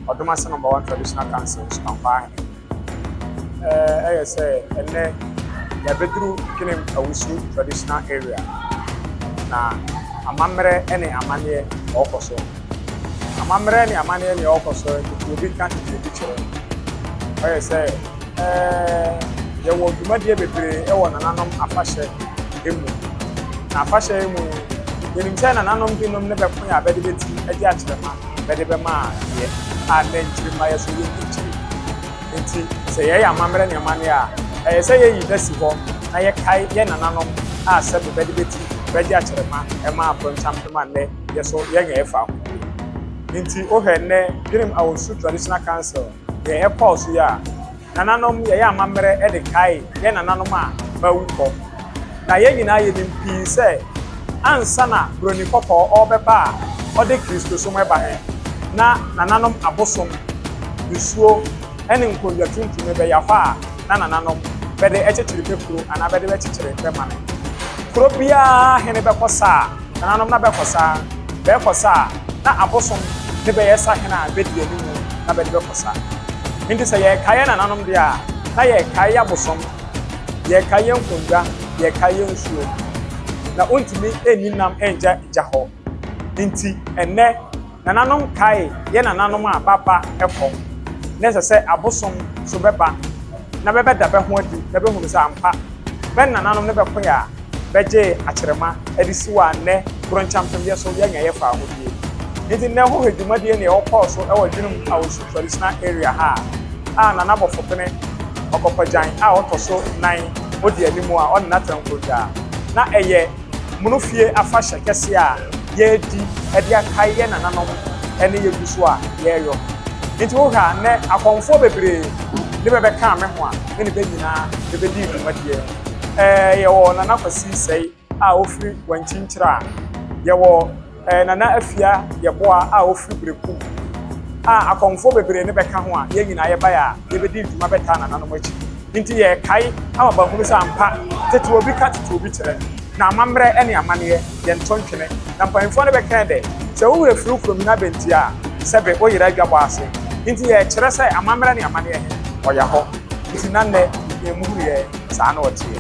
for Domase No.1 Traditional Council Komfo. I say and then ya bedru Dwenem Awasu traditional area. Na amamre ene amane okoso. Amamre ene amane ne okoso to be can't be chere. I say ya wo dwumadie bebre e wo nananom afahye emu. Na afahye emu yenim say nananom binom ne beko ya bede beti agi akyerema bede be ma ye a na nkyirima ya so ye nti say ye amamre ne amane a say ye yidasi ho na ye kai ye nananom a sebe bede beti bedi akyerema e ma apronchampema ne ye so ye nya efa nti o he ne Dwenem Awasu Traditional Council ye e pause ya nananom ye amamre e de kai ye nananom a bawu ko na ye nyina ye nimpi se ansa na broni kokko obeba o de Kristo so meba he na nananom abosom bisuo ene nkonja tuntum be ya fa na nananom be de echechiri pepuro ana be de echechiri be mane kro bia hene be kosa nananom na be kosa na abosom de be yesa hena be de animu na be de kosa ndi se ye kaye nananom dia na ye kaye abosom ye kaye nkonja ye kaye nsuo na ontimi eninam enja jaho nti enne nananom kai ye nananom a baba ekọ nese se abosom so beba na bebe da be ho adi na be hu se ampa ben nananom ne beko ya beje akyerema edisiwa ne bronchampem ye so ye nya ye fa hodie nti ne ho hedumade ne okọ so e wo Dwenem Awasu traditional area ha a nanabo fopene okopajan a otoso 9 odi animu a on natankoja na eye Munufie afahye kese a ye di e dia kai ye nananom ene ye guso a ye yo nti wo ha ne akomfo bebre ne bebe ka me ho a ne be nyina ne be di dwumadie ye wo nana kwasi sei a ofiri wanchinkyira ye wo nana afia ye boa a ofiri breku a akomfo bebre ne be ka ho a ye nyina ye ba ya ye be di dwuma beta nananom achi nti ye kai awaba hunu sa ampa tete obi ka tete obi kire na amamre ene amane ye ntontwene na mpanfo ne be ka de se wo wura furu krom na benti a sebe o yira adwabo ase nti ye kire se amamre ne amane ye oya ho nti nanne ye muhuru ye sa na otie